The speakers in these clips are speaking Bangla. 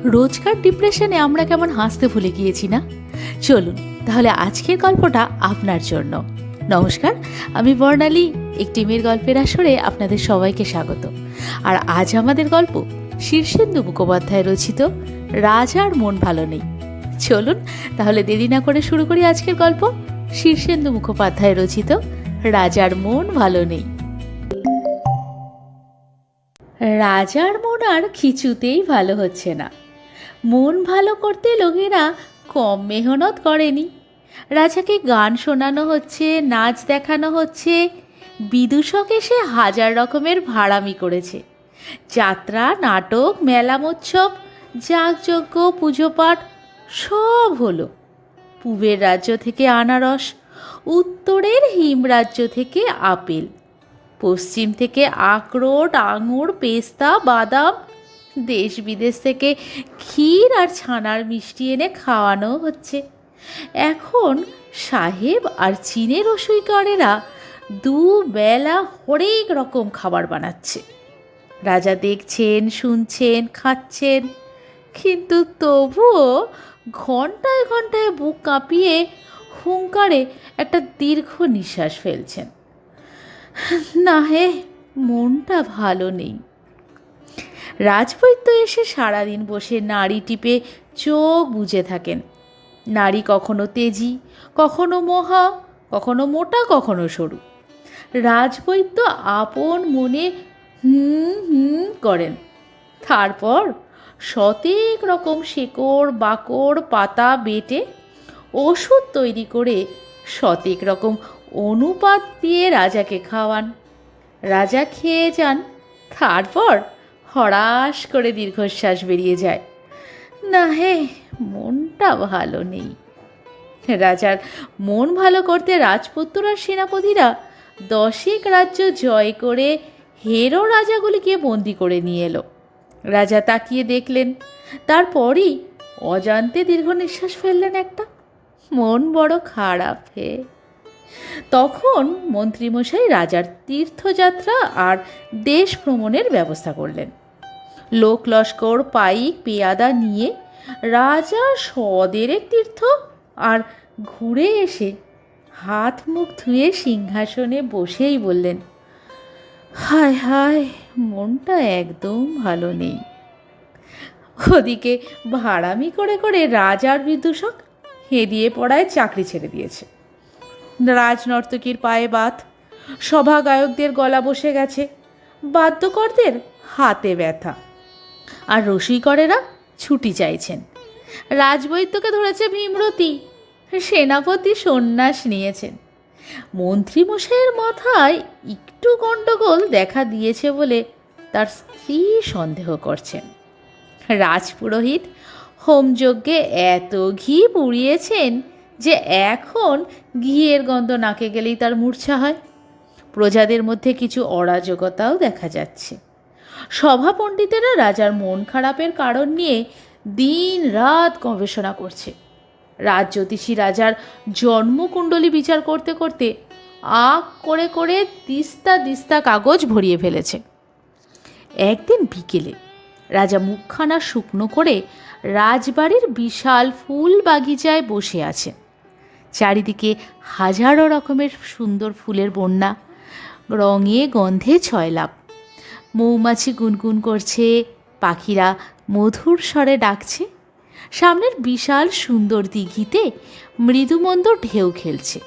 রোজকার ডিপ্রেশনে আমরা কেমন হাসতে ভুলে গিয়েছি না? চলুন তাহলে আজকের গল্পটা আপনার জন্য। নমস্কার, আমি বর্ণালী। একটি মেয়ের গল্পের আসরে আপনাদের সবাইকে স্বাগত। আর আজ আমাদের গল্প শীর্ষেন্দু মুখোপাধ্যায় রচিত রাজার মন ভালো নেই। চলুন তাহলে দেরি না করে শুরু করি আজকের গল্প, শীর্ষেন্দু মুখোপাধ্যায় রচিত রাজার মন ভালো নেই। রাজার মন আর কিছুতেই ভালো হচ্ছে না। মন ভালো করতে লোকেরা কম মেহনত করেনি। রাজাকে গান শোনানো হচ্ছে, নাচ দেখানো হচ্ছে, বিদূষক এসে হাজার রকমের ভাড়ামি করেছে। যাত্রা, নাটক, মেলা মৎসব, যাগযজ্ঞ, পুজো পাঠ সব হলো। পূবের রাজ্য থেকে আনারস, উত্তরের হিমরাজ্য থেকে আপেল, পশ্চিম থেকে আখরোট, আঙুর, পেস্তা, বাদাম, দেশ বিদেশ থেকে ক্ষীর আর ছানার মিষ্টি এনে খাওয়ানো হচ্ছে। এখন সাহেব আর চীনের রসুইকারেরা দুবেলা হরেক রকম খাবার বানাচ্ছে। রাজা দেখছেন, শুনছেন, খাচ্ছেন, কিন্তু তবুও ঘন্টায় ঘন্টায় বুক কাঁপিয়ে হুঙ্কারে একটা দীর্ঘ নিঃশ্বাস ফেলছেন। না হে, মনটা ভালো নেই। রাজবৈদ্য এসে সারাদিন বসে নাড়ি টিপে চোখ বুজে থাকেন। নাড়ি কখনো তেজি, কখনো মহা, কখনো মোটা, কখনো সরু। রাজবৈদ্য আপন মনে করেন। তারপর শতেক রকম শেকড় বাকড় পাতা বেটে ওষুধ তৈরি করে শতেক রকম অনুপাত দিয়ে রাজাকে খাওয়ান। রাজা খেয়ে যান, তারপর হড়াস করে দীর্ঘশ্বাস বেরিয়ে যায়। না হে, মনটা ভালো নেই। রাজার মন ভালো করতে রাজপুত্র আর সেনাপতিরা 10 রাজ্য জয় করে হেরো রাজাগুলিকে বন্দি করে নিয়ে এলো। রাজা তাকিয়ে দেখলেন, তারপরই অজান্তে দীর্ঘ নিঃশ্বাস ফেললেন একটা। মন বড় খারাপ হে। তখন মন্ত্রীমশাই রাজার তীর্থযাত্রা আর দেশ ভ্রমণের ব্যবস্থা করলেন। লোক লস্কর, পাইক, পেয়াদা নিয়ে রাজা সদেরেক তীর্থ আর ঘুরে এসে হাত মুখ ধুয়ে সিংহাসনে বসেই বললেন, হায় হায়, মনটা একদম ভালো নেই। ওদিকে ভাড়ামি করে করে রাজার বিদূষক হেদিয়ে পড়ায় চাকরি ছেড়ে দিয়েছে। রাজনর্তকীর পায়ে বাত, সভা গায়কদের গলা বসে গেছে, বাদ্যকরদের হাতে ব্যথা, আর রসিকরেরা ছুটি চাইছেন। রাজবৈদ্যকে ধরেছে ভীমরতি, সেনাপতি সন্ন্যাস নিয়েছেন। মন্ত্রীমশাইয়ের মাথায় একটু গণ্ডগোল দেখা দিয়েছে বলে তার স্ত্রী সন্দেহ করছেন। রাজপুরোহিত হোমযজ্ঞে এত ঘি পুড়িয়েছেন যে এখন ঘিয়ের গন্ধ নাকে গেলেই তার মূর্ছা হয়। প্রজাদের মধ্যে কিছু অরাজকতাও দেখা যাচ্ছে। সভা পণ্ডিতেরা রাজার মন খারাপের কারণ নিয়ে দিন রাত গবেষণা করছে। রাজজ্যোতিষী রাজার জন্মকুণ্ডলী বিচার করতে করতে আঁক করে করে দিস্তা দিস্তা কাগজ ভরিয়ে ফেলেছে। একদিন বিকেলে রাজা মুখখানা শুকনো করে রাজবাড়ির বিশাল ফুল বাগিচায় বসে আছেন। চারিদিকে হাজারো রকমের সুন্দর ফুলের বন্যা, রঙে গন্ধে ছয়লাভ। মৌমাছি গুনগুন করছে, পাখিরা মধুর স্বরে ডাকছে। সামনের বিশাল সুন্দর দিঘিতে মৃদুমন্দ ঢেউ খেলছে,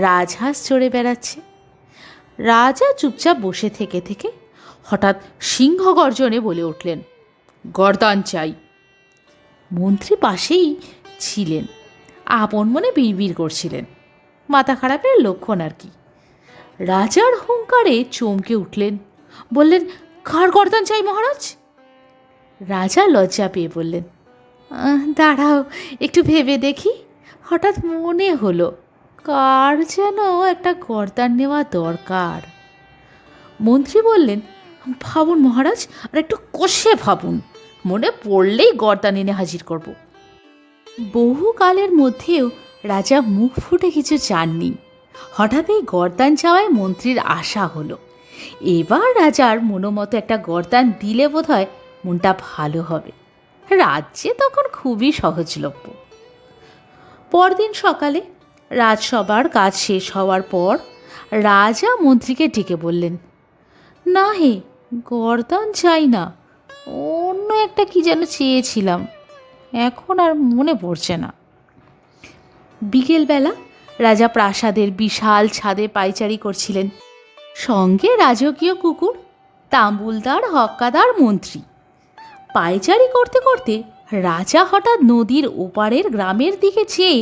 রাজহাঁস চড়ে বেড়াচ্ছে। রাজা চুপচাপ বসে থেকে থেকে হঠাৎ সিংহ গর্জনে বলে উঠলেন, গর্দান চাই। মন্ত্রী পাশেই ছিলেন, আপন মনে বিড়বিড় করছিলেন। মাথা খারাপের লক্ষণ আর কি। রাজার হুঙ্কারে চমকে উঠলেন, বললেন, কার গর্দান চাই মহারাজ? রাজা লজ্জা পেয়ে বললেন, দাঁড়াও, একটু ভেবে দেখি। হঠাৎ মনে হলো কার যেন একটা গর্দান নেওয়া দরকার। মন্ত্রী বললেন, ভাবুন মহারাজ, আর একটু কষে ভাবুন, মনে পড়লেই গর্দান এনে হাজির করব। বহুকালের মধ্যেও রাজা মুখ ফুটে কিছু চাননি। হঠাৎ এই গর্দান চাওয়ায় মন্ত্রীর আশা হলো। এবার রাজার মনোমতো একটা গর্দান দিলে বোধহয় মনটা ভালো হবে। রাজ্যে তখন খুবই সহজলভ্য। পরদিন সকালে রাজসভার কাজ শেষ হওয়ার পর রাজা মন্ত্রীকে ডেকে বললেন, না হে, গরদান চাই না, অন্য একটা কি যেন চেয়েছিলাম, এখন আর মনে পড়ছে না। বিকেলবেলা রাজা প্রাসাদের বিশাল ছাদে পায়চারি করছিলেন, সঙ্গে রাজকীয় কুকুর, তাম্বুলদার, হক্কাদার, মন্ত্রী। পায়চারি করতে করতে রাজা হঠাৎ নদীর ওপারের গ্রামের দিকে চেয়ে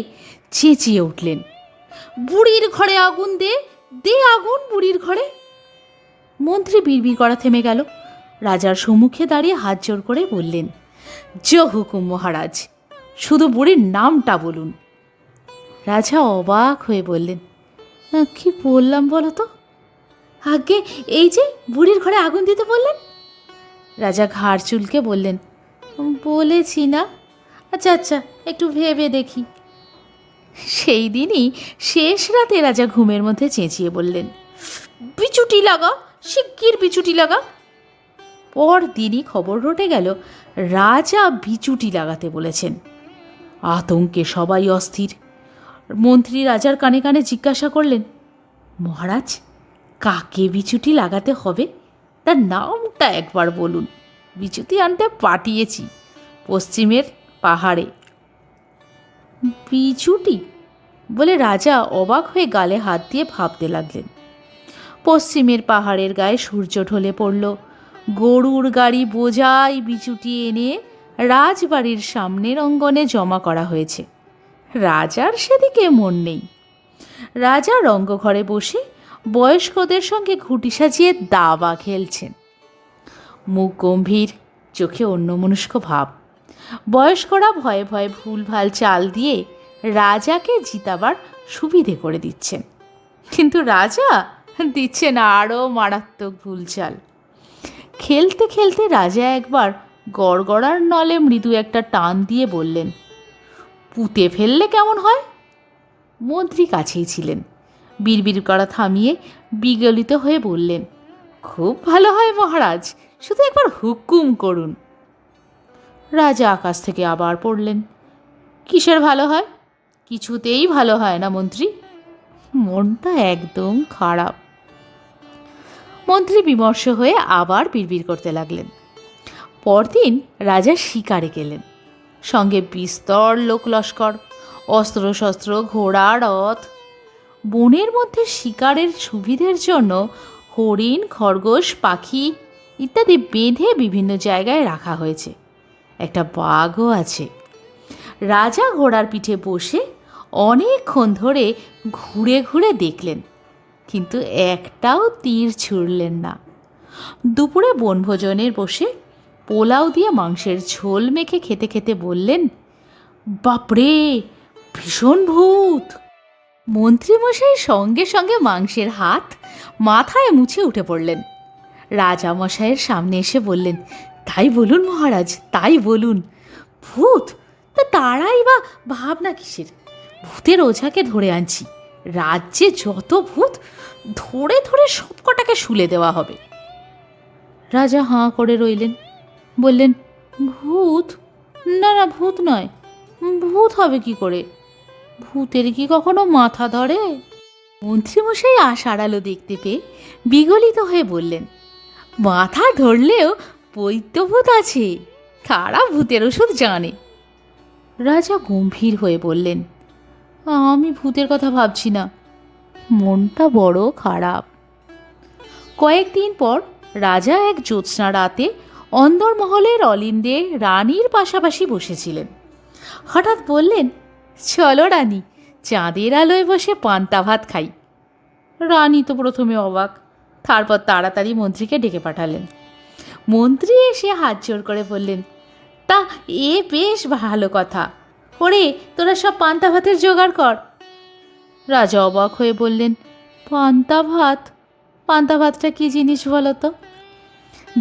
চেঁচিয়ে উঠলেন, বুড়ির ঘরে আগুন দে, দে আগুন বুড়ির ঘরে। মন্ত্রী বিড়বিড় করা থেমে গেল। রাজার সম্মুখে দাঁড়িয়ে হাত জোড় করে বললেন, জো হুকুম মহারাজ, শুধু বুড়ির নামটা বলুন। রাজা অবাক হয়ে বললেন, কি বললাম বলো তো? আগে এই যে বুড়ির ঘরে আগুন দিতে বললেন। রাজা ঘাড় চুলকে বললেন, বলেছি না? আচ্ছা আচ্ছা, একটু ভেবে দেখি। সেই দিনই শেষ রাতে রাজা ঘুমের মধ্যে চেঁচিয়ে বললেন, বিচুটি লাগা, শিগগির বিচুটি লাগা। পরদিনই খবর রটে গেল রাজা বিচুটি লাগাতে বলেছেন। আতঙ্কে সবাই অস্থির। মন্ত্রী রাজার কানে কানে জিজ্ঞাসা করলেন, মহারাজ, কাকে বিচুটি লাগাতে হবে, তার নামটা একবার বলুন, বিচুটি আনতে পাঠিয়েছি পশ্চিমের পাহাড়ে। বিচুটি বলে রাজা অবাক হয়ে গালে হাত দিয়ে ভাবতে লাগলেন। পশ্চিমের পাহাড়ের গায়ে সূর্য ঢলে পড়ল। গরুর গাড়ি বোঝাই বিচুটি এনে রাজবাড়ির সামনের অঙ্গনে জমা করা হয়েছে। রাজার সেদিকে মন নেই। রাজা রঙ্গঘরে বসে বয়স্কদের সঙ্গে ঘুঁটি সাজিয়ে দাবা খেলছেন। মুখ গম্ভীর, চোখে অন্যমনস্ক ভাব। বয়স্করা ভয়ে ভয়ে ভুলভাল চাল দিয়ে রাজাকে জিতাবার সুবিধে করে দিচ্ছেন, কিন্তু রাজা দিচ্ছেন আরও মারাত্মক ভুল চাল। খেলতে খেলতে রাজা একবার গড়গড়ার নলে মৃদু একটা টান দিয়ে বললেন, পুঁতে ফেললে কেমন হয়? মন্ত্রী কাছেই ছিলেন। বিড়বিড় করা থামিয়ে বিগলিত হয়ে বললেন, খুব ভালো হয় মহারাজ, শুধু একবার হুকুম করুন। রাজা আকাশ থেকে আবার পড়লেন, কিসের ভালো হয়? কিছুতেই ভালো হয় না মন্ত্রী, মনটা একদম খারাপ। মন্ত্রী বিমর্ষ হয়ে আবার বিড়বিড় করতে লাগলেন। পরদিন রাজা শিকারে গেলেন, সঙ্গে বিস্তর লোক লস্কর, অস্ত্রশস্ত্র, ঘোড়া, রথ। বনের মধ্যে শিকারের সুবিধের জন্য হরিণ, খরগোশ, পাখি ইত্যাদি বেঁধে বিভিন্ন জায়গায় রাখা হয়েছে। একটা বাঘও আছে। রাজা ঘোড়ার পিঠে বসে অনেকক্ষণ ধরে ঘুরে ঘুরে দেখলেন, কিন্তু একটাও তীর ছুঁড়লেন না। দুপুরে বনভোজনের বসে পোলাও দিয়ে মাংসের ঝোল মেখে খেতে খেতে বললেন, বাপরে, ভীষণ ভূত। মন্ত্রীমশাই সঙ্গে সঙ্গে মাংসের হাত মাথায় মুছে উঠে পড়লেন। রাজামশাইয়ের সামনে এসে বললেন, তাই বলুন মহারাজ, তাই বলুন। ভূত? তা তারাই বা ভাবনা কিসের? ভূতের ওঝাকে ধরে আনছি, রাজ্যে যত ভূত ধরে ধরে সবকটাকে শুলে দেওয়া হবে। রাজা হাঁ করে রইলেন, বললেন, ভূত? না না, ভূত নয়। ভূত হবে কি করে? ভূতের কি কখনো মাথা ধরে? মন্ত্রীমশাই আশার আলো দেখতে পেয়ে বিগলিত হয়ে বললেন, মাথা ধরলেও বৈদ্যভূত আছে, তারা ভূতের ওষুধ জানে। রাজা গম্ভীর হয়ে বললেন, আমি ভূতের কথা ভাবছি না, মনটা বড় খারাপ। কয়েকদিন পর রাজা এক জ্যোৎস্না রাতে অন্দরমহলের অলিন্দে রানীর পাশাপাশি বসেছিলেন। হঠাৎ বললেন, চলো রানী, চাঁদের আলোয় বসে পান্তা ভাত খাই। রানী তো প্রথমে অবাক, তারপর তাড়াতাড়ি মন্ত্রীকে ডেকে পাঠালেন। মন্ত্রী এসে হাত জোড় করে বললেন, তা এ বেশ ভালো কথা, ওরে তোরা সব পান্তা ভাতের জোগাড় কর। রাজা অবাক হয়ে বললেন, পান্তা ভাত? পান্তা ভাতটা কী জিনিস বলো তো?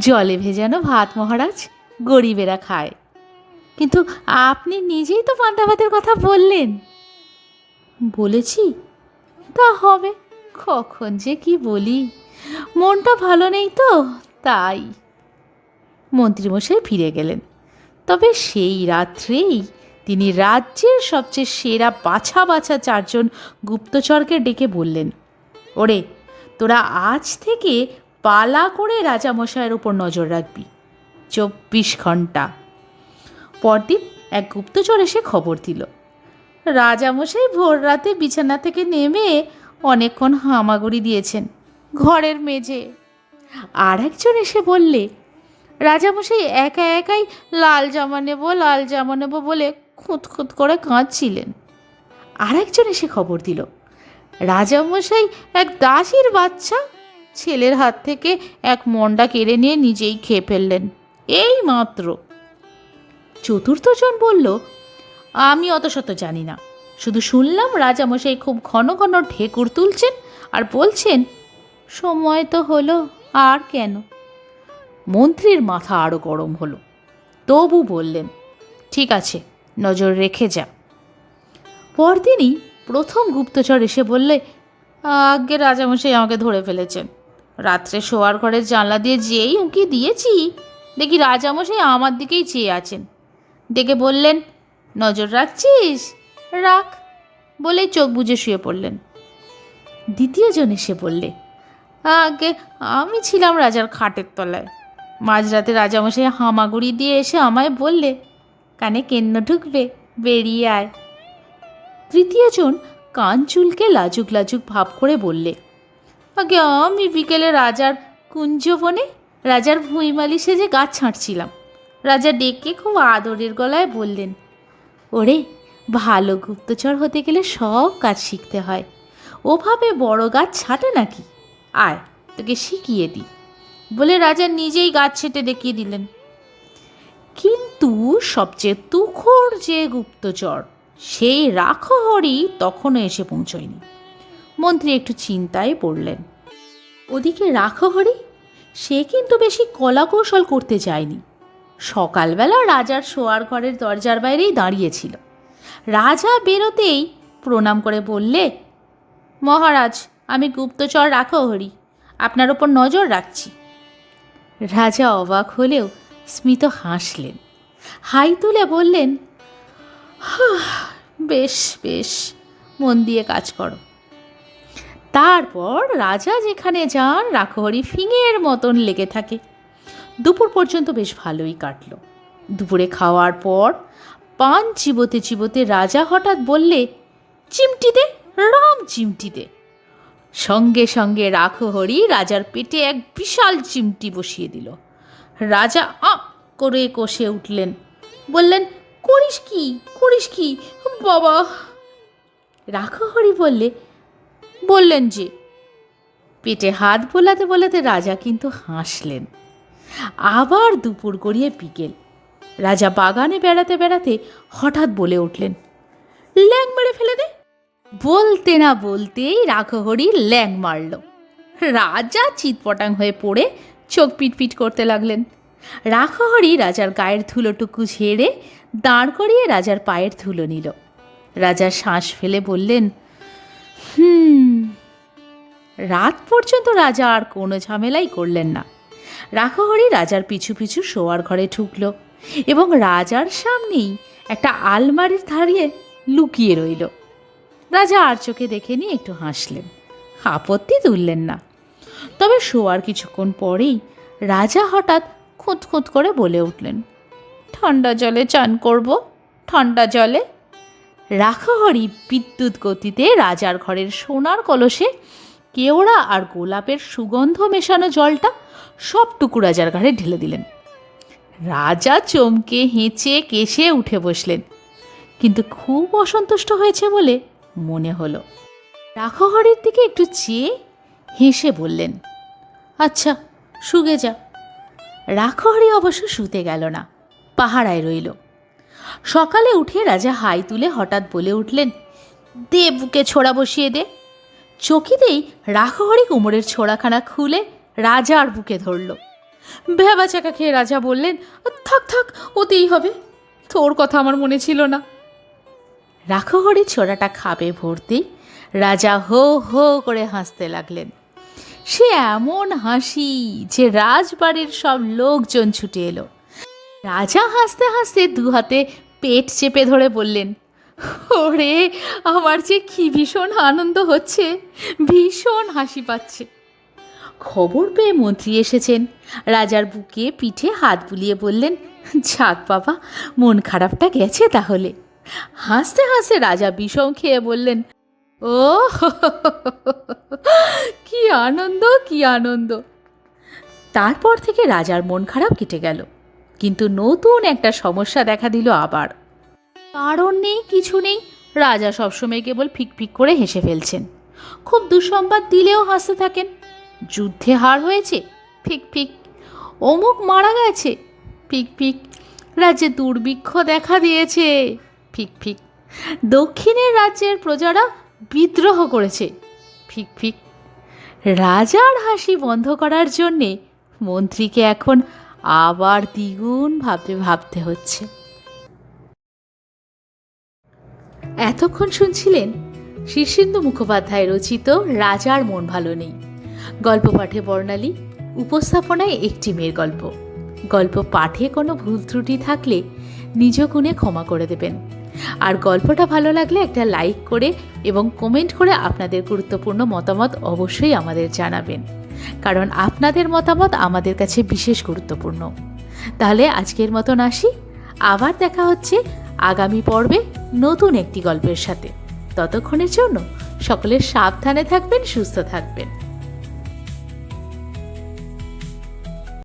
জলে ভেজানো ভাত মহারাজ, গরিবেরা খায়। কিন্তু আপনি নিজেই তো পান্তা ভাতের কথা বললেন। বলেছি? তা হবে, কখন যে কি বলি, মনটা ভালো নেই তো তাই। মন্ত্রীমশাই ফিরে গেলেন। তবে সেই রাত্রেই তিনি রাজ্যের সবচেয়ে সেরা বাছা বাছা 4 জন গুপ্তচরকে ডেকে বললেন, ওরে, তোরা আজ থেকে পালা করে রাজামশাইয়ের ওপর নজর রাখবি 24 ঘন্টা। পরদিন এক গুপ্তচর এসে খবর দিল, রাজামশাই ভোর রাতে বিছানা থেকে নেমে অনেকক্ষণ হামাগুড়ি দিয়েছেন ঘরের মেঝে। আর একজন এসে বললে, রাজামশাই একা একাই লাল জামা নেব বলে খুঁতখুত করে কাঁদছিলেন। আর একজন এসে খবর দিল, রাজামশাই এক দাসীর বাচ্চা ছেলের হাত থেকে এক মন্ডা কেড়ে নিয়ে নিজেই খেয়ে ফেললেন এই মাত্র। চতুর্থ জন বলল, আমি অত শত জানি না, শুধু শুনলাম রাজামশাই খুব ঘন ঘন ঢেকুর তুলছেন আর বলছেন, সময় তো হলো, আর কেন। মন্ত্রীর মাথা আরও গরম হলো, তবু বললেন, ঠিক আছে, নজর রেখে যা। পরদিনই প্রথম গুপ্তচর এসে বললে, আগে রাজামশাই আমাকে ধরে ফেলেছেন, রাত্রে শোয়ার ঘরের জানলা দিয়ে যেই উঁকি দিয়েছি দেখি রাজামশাই আমার দিকেই চেয়ে আছেন। ডেকে বললেন, নজর রাখছিস? রাখ, বলেই চোখ বুজে শুয়ে পড়লেন। দ্বিতীয় জন এসে বললে, আগে আমি ছিলাম রাজার খাটের তলায়, মাঝরাতে রাজামশাই হামাগুড়ি দিয়ে এসে আমায় বললে, কানে কেন্ন ঢুকবে, বেরিয়ে আয়। তৃতীয় জন কান চুলকে লাজুক লাজুক ভাব করে বললে, আগে আমি বিকেলে রাজার কুঞ্জবনে রাজার ভুঁইমালি সেজে গাছ ছাঁটছিলাম, রাজা ডেকে খুব আদরের গলায় বললেন, ওরে, ভালো গুপ্তচর হতে গেলে সব কাজ শিখতে হয়, ওভাবে বড় গাছ ছাঁটে নাকি, আয় তোকে শিখিয়ে দিই, বলে রাজা নিজেই গাছ ছেটে দেখিয়ে দিলেন। কিন্তু সবচেয়ে তুখোড় যে গুপ্তচর, সেই রাখহরি তখনও এসে পৌঁছয়নি। মন্ত্রী একটু চিন্তায় পড়লেন। ওদিকে রাখহরি, সে কিন্তু বেশি কলা কৌশল করতে যায়নি। সকালবেলা রাজার শোয়ার ঘরের দরজার বাইরেই দাঁড়িয়েছিল। রাজা বেরোতেই প্রণাম করে বললে, মহারাজ, আমি গুপ্তচর রাখহরি, আপনার ওপর নজর রাখছি। রাজা অবাক হলেও স্মিত হাসলেন, হাই তুলে বললেন, বেশ বেশ, মন দিয়ে কাজ করো। তারপর রাজা যেখানে যান রাখহরি ফিঙের মতন লেগে থাকে। দুপুর পর্যন্ত বেশ ভালোই কাটল। দুপুরে খাওয়ার পর পান চিবোতে চিবোতে রাজা হঠাৎ বললে, চিমটি দে, রাম চিমটি দে। সঙ্গে সঙ্গে রাখহরি রাজার পেটে এক বিশাল চিমটি বসিয়ে দিল। রাজা করে কষে উঠলেন, বললেন, করিস কি বাবা। রাখহরি বললেন যে। পেটে হাত বোলাতে বোলাতে রাজা কিন্তু হাসলেন। আবার দুপুর গড়িয়ে বিকেল। রাজা বাগানে বেড়াতে বেড়াতে হঠাৎ বলে উঠলেন, ল্যাং মেরে ফেলে দে। বলতে না বলতেই রাখহরি ল্যাং মারল। রাজা চিৎপটাং হয়ে পড়ে চোখ পিটপিট করতে লাগলেন। রাখহরি রাজার গায়ের ধুলোটুকু ঝেড়ে দাঁড় করিয়ে রাজার পায়ের ধুলো নিল। রাজা শ্বাস ফেলে বললেন, রাত পর্যন্ত রাজা আর কোনো ঝামেলাই করলেন না। রাখহরি রাজার পিছু পিছু শোয়ার ঘরে ঢুকল এবং রাজার সামনেই একটা আলমারির ধারে লুকিয়ে রইল। রাজা আর চোখে দেখে নিয়ে একটু হাসলেন, আপত্তি তুললেন না। তবে শোয়ার কিছুক্ষণ পরেই রাজা হঠাৎ খুঁতখুঁত করে বলে উঠলেন, ঠান্ডা জলে চান করব, ঠান্ডা জলে। রাখহরি বিদ্যুৎ গতিতে রাজার ঘরের সোনার কলসে কেওড়া আর গোলাপের সুগন্ধ মেশানো জলটা সবটুকু রাজার ঘাড়ে ঢেলে দিলেন। রাজা চমকে হেঁচে কেশে উঠে বসলেন, কিন্তু খুব অসন্তুষ্ট হয়েছে বলে মনে হলো। রাখহরির দিকে একটু চেয়ে হেসে বললেন, আচ্ছা, শুগে যা। রাখহরি অবশ্য শুতে গেল না, পাহারায় রইল। সকালে উঠে রাজা হাই তুলে হঠাৎ বলে উঠলেন, দে বুকে ছোড়া বসিয়ে দে। চকিতেই রাখহরি কোমরের ছোড়াখানা খুলে রাজার বুকে ধরল। ভেবা চাকা খেয়ে রাজা বললেন, থাক থাক, ওতেই হবে, তোর কথা আমার মনে ছিল না। রাখহরি ছোড়াটা খাবে ভরতেই রাজা হো হো করে হাসতে লাগলেন। সে এমন হাসি যে রাজবাড়ির সব লোকজন ছুটে এলো। রাজা হাসতে হাসতে দু হাতে পেট চেপে ধরে বললেন, ওরে, আমার যে কি ভীষণ আনন্দ হচ্ছে, ভীষণ হাসি পাচ্ছে। খবর পেয়ে মন্ত্রী এসেছেন। রাজার বুকে পিঠে হাত বুলিয়ে বললেন, যাক বাবা, মন খারাপটা গেছে তাহলে। হাসতে হাসতে রাজা বিষম খেয়ে বললেন, ও কি আনন্দ, কি আনন্দ। তারপর থেকে রাজার মন খারাপ কেটে গেল। কিন্তু নতুন একটা সমস্যা দেখা দিল আবার। কারণ নেই, কিছু নেই, রাজা সবসময় কেবল ফিকফিক করে হেসে ফেলছেন। খুব দুঃসংবাদ দিলেও হাসতে থাকেন। যুদ্ধে হার হয়েছে, ফিক ফিক। অমুক মারা গেছে, ফিক ফিক। রাজ্যে দুর্ভিক্ষ দেখা দিয়েছে, ফিক ফিক। দক্ষিণের রাজ্যের প্রজারা বিদ্রোহ করেছে, ফিক ফিক। রাজার হাসি বন্ধ করার জন্যে মন্ত্রীকে এখন আবার দ্বিগুণ ভাবতে হচ্ছে। এতক্ষণ শুনছিলেন শীর্ষেন্দু মুখোপাধ্যায় রচিত রাজার মন ভালো নেই। গল্প পাঠে বর্ণালী, উপস্থাপনায় একটি মেয়ের গল্প। গল্প পাঠে কোনো ভুল ত্রুটি থাকলে নিজ গুণে ক্ষমা করে দেবেন। আর গল্পটা ভালো লাগলে একটা লাইক করে এবং কমেন্ট করে আপনাদের গুরুত্বপূর্ণ মতামত অবশ্যই আমাদের জানাবেন, কারণ আপনাদের মতামত আমাদের কাছে বিশেষ গুরুত্বপূর্ণ। তাহলে আজকের মতন আসি, আবার দেখা হচ্ছে আগামী পর্বে নতুন একটি গল্পের সাথে। ততক্ষণের জন্য সকলে সাবধানে থাকবেন, সুস্থ থাকবেন।